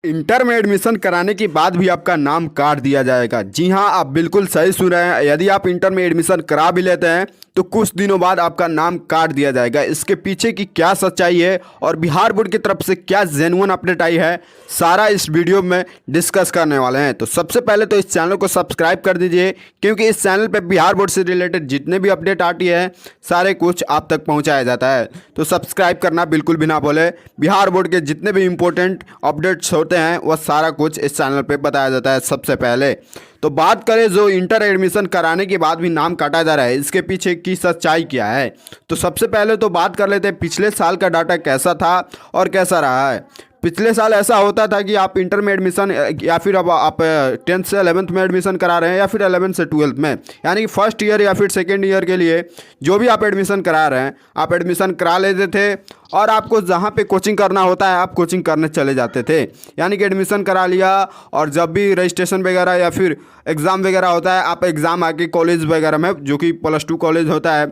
Inter में admission कराने के बाद भी आपका नाम काट दिया जाएगा। जी हाँ, आप बिल्कुल सही सुन रहे हैं। यदि आप इंटर में एडमिशन करा भी लेते हैं तो कुछ दिनों बाद आपका नाम काट दिया जाएगा। इसके पीछे की क्या सच्चाई है और बिहार बोर्ड की तरफ से क्या जेन्युइन अपडेट आई है, सारा इस वीडियो में डिस्कस करने वाले हैं। तो सबसे पहले तो इस चैनल को सब्सक्राइब कर दीजिए, क्योंकि इस चैनल पर बिहार बोर्ड से रिलेटेड जितने भी अपडेट आती है सारे कुछ आप तक पहुँचाया जाता है। तो सब्सक्राइब करना बिल्कुल भी ना भूलें। बिहार बोर्ड के जितने भी इंपॉर्टेंट अपडेट्स होते हैं वह सारा कुछ इस चैनल पे बताया जाता है सबसे पहले। तो बात करें जो इंटर एडमिशन कराने के बाद भी नाम काटा जा रहा है, इसके पीछे की सच्चाई क्या है। तो सबसे पहले तो बात कर लेते हैं पिछले साल का डाटा कैसा था और कैसा रहा है। पिछले साल ऐसा होता था कि आप इंटर में एडमिशन या फिर अब आप 10th से 11th में एडमिशन करा रहे हैं या फिर 11th से 12th में, यानी कि फर्स्ट ईयर या फिर सेकेंड ईयर के लिए जो भी आप एडमिशन करा रहे हैं आप एडमिशन करा लेते थे और आपको जहाँ पे कोचिंग करना होता है आप कोचिंग करने चले जाते थे। यानी कि एडमिशन करा लिया और जब भी रजिस्ट्रेशन वगैरह या फिर एग्ज़ाम वगैरह होता है आप एग्ज़ाम आके कॉलेज वगैरह में, जो कि +2 कॉलेज होता है,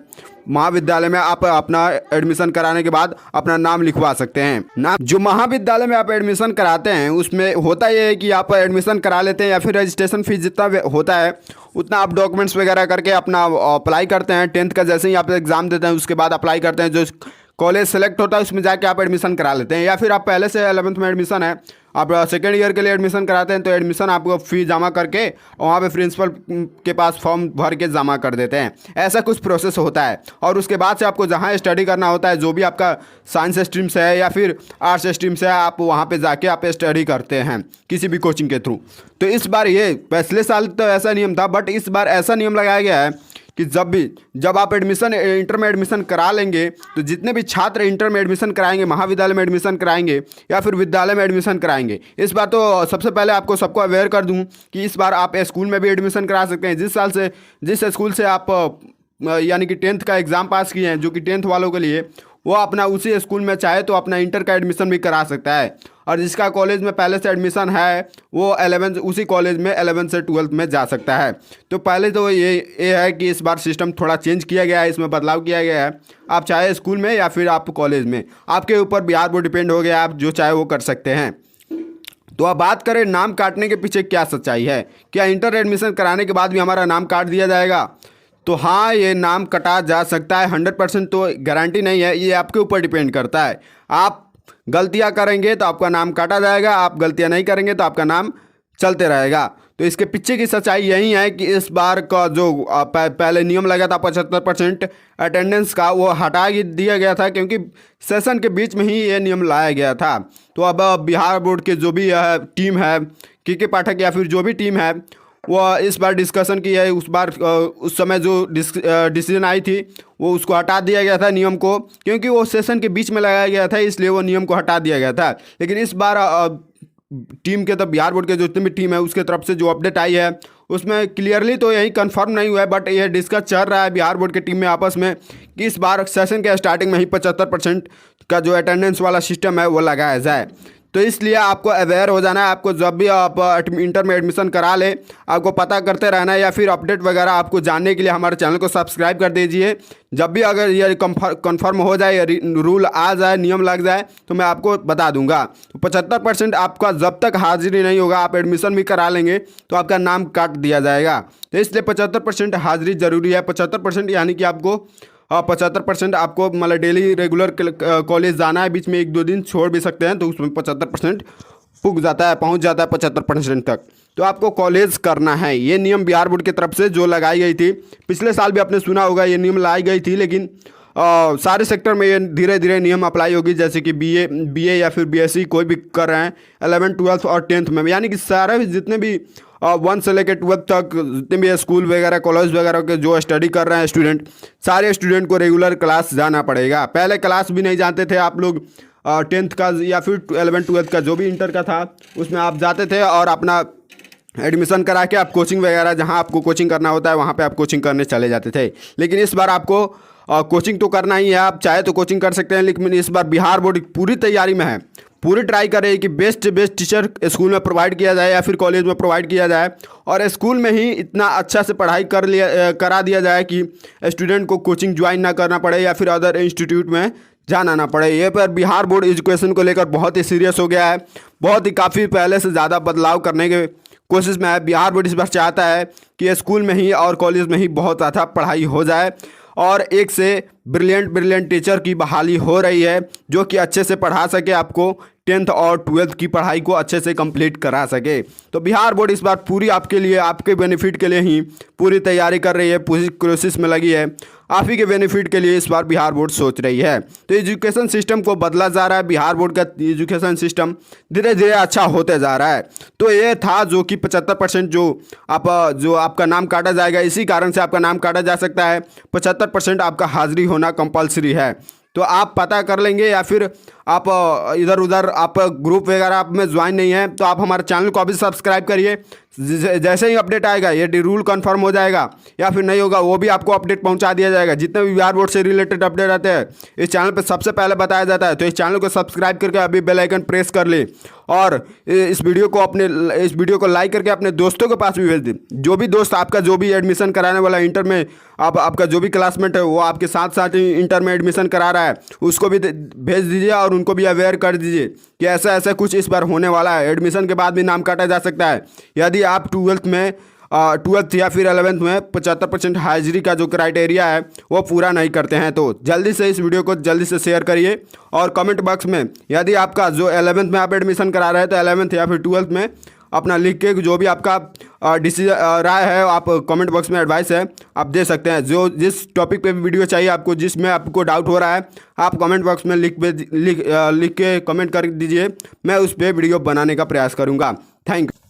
महाविद्यालय में आप अपना एडमिशन कराने के बाद अपना नाम लिखवा सकते हैं। नाम जो महाविद्यालय में आप एडमिशन कराते हैं उसमें होता यह है कि आप एडमिशन करा लेते हैं या फिर रजिस्ट्रेशन फीस जितना होता है उतना आप डॉक्यूमेंट्स वगैरह करके अपना अप्लाई करते हैं। 10th का जैसे ही आप एग्ज़ाम देते हैं उसके बाद अप्लाई करते हैं, जो कॉलेज सेलेक्ट होता है उसमें जाके आप एडमिशन करा लेते हैं। या फिर आप पहले से 11th में एडमिशन है, आप सेकेंड ईयर के लिए एडमिशन कराते हैं तो एडमिशन आपको फ़ी जमा करके वहाँ पे प्रिंसिपल के पास फॉर्म भर के जमा कर देते हैं। ऐसा कुछ प्रोसेस होता है और उसके बाद से आपको जहाँ स्टडी करना होता है, जो भी आपका साइंस स्ट्रीम से है या फिर आर्ट्स स्ट्रीम से है, आप वहाँ पे जाके आप स्टडी करते हैं किसी भी कोचिंग के थ्रू। तो इस बार ये, पिछले साल तो ऐसा नियम था बट इस बार ऐसा नियम लगाया गया है कि जब आप इंटर में एडमिशन करा लेंगे तो जितने भी छात्र इंटर में एडमिशन कराएंगे, महाविद्यालय में एडमिशन कराएंगे या फिर विद्यालय में एडमिशन कराएंगे, इस बार तो सबसे पहले सबको अवेयर कर दूं कि इस बार आप स्कूल में भी एडमिशन करा सकते हैं। जिस स्कूल से आप यानी कि 10th का एग्ज़ाम पास किए हैं, जो कि 10th वालों के लिए, वो अपना उसी स्कूल में चाहे तो अपना इंटर का एडमिशन भी करा सकता है। और जिसका कॉलेज में पहले से एडमिशन है वो 11th उसी कॉलेज में 11th से 12th में जा सकता है। तो पहले तो ये है कि इस बार सिस्टम थोड़ा चेंज किया गया है, इसमें बदलाव किया गया है। आप चाहे स्कूल में या फिर आप कॉलेज में, आपके ऊपर बिहार बोर्ड डिपेंड हो गया, आप जो चाहे वो कर सकते हैं। तो अब बात करें नाम काटने के पीछे क्या सच्चाई है, क्या इंटर एडमिशन कराने के बाद भी हमारा नाम काट दिया जाएगा? तो हाँ, ये नाम कटा जा सकता है। 100% तो गारंटी नहीं है, ये आपके ऊपर डिपेंड करता है। आप गलतियाँ करेंगे तो आपका नाम काटा जाएगा, आप गलतियाँ नहीं करेंगे तो आपका नाम चलते रहेगा। तो इसके पीछे की सच्चाई यही है कि इस बार का जो पहले नियम लगा था 75% अटेंडेंस का, वो हटा दिया गया था क्योंकि सेशन के बीच में ही ये नियम लाया गया था। तो अब बिहार बोर्ड के जो भी टीम है, के पाठक या फिर जो भी टीम है, वो इस बार डिस्कशन की है। उस समय जो डिसीजन आई थी वो उसको हटा दिया गया था नियम को, क्योंकि वो सेशन के बीच में लगाया गया था, इसलिए वो नियम को हटा दिया गया था। लेकिन इस बार टीम के, तो बिहार बोर्ड के जो जितनी भी टीम है उसके तरफ से जो अपडेट आई है उसमें क्लियरली तो यही कंफर्म नहीं हुआ है, बट ये डिस्कस चल रहा है बिहार बोर्ड के टीम में आपस में कि इस बार सेशन के स्टार्टिंग में ही 75% का जो अटेंडेंस वाला सिस्टम है वो लगाया जाए। तो इसलिए आपको अवेयर हो जाना है। आपको जब भी आप इंटर में एडमिशन करा ले आपको पता करते रहना है, या फिर अपडेट वगैरह आपको जानने के लिए हमारे चैनल को सब्सक्राइब कर दीजिए। जब भी अगर ये कंफर्म हो जाए, रूल आ जाए, नियम लग जाए तो मैं आपको बता दूंगा। तो 75% आपका जब तक हाजिरी नहीं होगा, आप एडमिशन भी करा लेंगे तो आपका नाम काट दिया जाएगा। तो इसलिए 75% हाजिरी ज़रूरी है। 75% यानी कि आपको 75% आपको मतलब डेली रेगुलर कॉलेज जाना है, बीच में 1-2 दिन छोड़ भी सकते हैं तो उसमें 75% पहुंच जाता है 75% तक। तो आपको कॉलेज करना है। ये नियम बिहार बोर्ड की तरफ से जो लगाई गई थी, पिछले साल भी आपने सुना होगा ये नियम लाई गई थी, लेकिन सारे सेक्टर में ये धीरे धीरे नियम अप्लाई होगी। जैसे कि बीए या फिर बीएससी कोई भी कर रहे हैं 11th 12th और 10th में, यानी कि सारे जितने भी 1 से लेकर 12th तक जितने भी स्कूल वगैरह कॉलेज वगैरह के जो स्टडी कर रहे हैं स्टूडेंट, सारे स्टूडेंट को रेगुलर क्लास जाना पड़ेगा। पहले क्लास भी नहीं जानते थे आप लोग, 10th का या फिर 11th 12th का जो भी इंटर का था उसमें आप जाते थे और अपना एडमिशन करा के आप कोचिंग वगैरह जहां आपको कोचिंग करना होता है वहां पे आप कोचिंग करने चले जाते थे। लेकिन इस बार आपको कोचिंग तो करना ही है, आप चाहे तो कोचिंग कर सकते हैं। लेकिन इस बार बिहार बोर्ड पूरी तैयारी में है, पूरी ट्राई कर रही है कि बेस्ट टीचर स्कूल में प्रोवाइड किया जाए या फिर कॉलेज में प्रोवाइड किया जाए, और स्कूल में ही इतना अच्छा से पढ़ाई करा दिया जाए कि स्टूडेंट को कोचिंग ज्वाइन ना करना पड़े या फिर अदर इंस्टीट्यूट में जाना ना पड़े। ये पर बिहार बोर्ड एजुकेशन को लेकर बहुत ही सीरियस हो गया है। बहुत ही काफ़ी पहले से ज़्यादा बदलाव करने के कोशिश में है। बिहार बोर्ड इस बार चाहता है कि स्कूल में ही और कॉलेज में ही बहुत ज़्यादा पढ़ाई हो जाए और एक से ब्रिलियंट टीचर की बहाली हो रही है जो कि अच्छे से पढ़ा सके, आपको 10th और 12th की पढ़ाई को अच्छे से कंप्लीट करा सके। तो बिहार बोर्ड इस बार पूरी आपके लिए, आपके बेनिफिट के लिए ही पूरी तैयारी कर रही है, पूरी कोशिश में लगी है। आप ही के बेनिफिट के लिए इस बार बिहार बोर्ड सोच रही है। तो एजुकेशन सिस्टम को बदला जा रहा है, बिहार बोर्ड का एजुकेशन सिस्टम धीरे धीरे अच्छा होते जा रहा है। तो ये था जो कि 75% जो आपका नाम काटा जाएगा, इसी कारण से आपका नाम काटा जा सकता है। 75% आपका हाजिरी होना कंपलसरी है। तो आप पता कर लेंगे या फिर आप इधर उधर आप ग्रुप वगैरह आप में ज्वाइन नहीं है तो आप हमारे चैनल को अभी सब्सक्राइब करिए। जैसे ही अपडेट आएगा ये रूल कंफर्म हो जाएगा या फिर नहीं होगा वो भी आपको अपडेट पहुंचा दिया जाएगा। जितने भी बिहार बोर्ड से रिलेटेड अपडेट आते हैं इस चैनल पे सबसे पहले बताया जाता है। तो इस चैनल को सब्सक्राइब करके अभी बेल आइकन प्रेस कर ले और इस वीडियो को लाइक करके अपने दोस्तों के पास भी भेज दें। जो भी दोस्त आपका जो भी एडमिशन कराने वाला इंटर में आपका जो भी क्लासमेट है वो आपके साथ साथ ही इंटर में एडमिशन करा रहा है उसको भी भेज दीजिए और उनको भी अवेयर कर दीजिए कि ऐसा ऐसा कुछ इस बार होने वाला है। एडमिशन के बाद भी नाम काटा जा सकता है यदि आप 12th या फिर 11th में 75% हाजिरी का जो क्राइटेरिया है वो पूरा नहीं करते हैं। तो जल्दी से इस वीडियो को जल्दी से शेयर करिए और कमेंट बॉक्स में यदि आपका जो 11th में आप एडमिशन करा रहे हैं तो 11th या फिर 12th में अपना लिख के जो भी आपका डिसीजन राय है आप कमेंट बॉक्स में एडवाइस है आप दे सकते हैं। जो जिस टॉपिक पे भी वीडियो चाहिए आपको, जिसमें आपको डाउट हो रहा है आप कमेंट बॉक्स में लिख के कमेंट कर दीजिए। मैं उस पर वीडियो बनाने का प्रयास करूँगा। Thank you.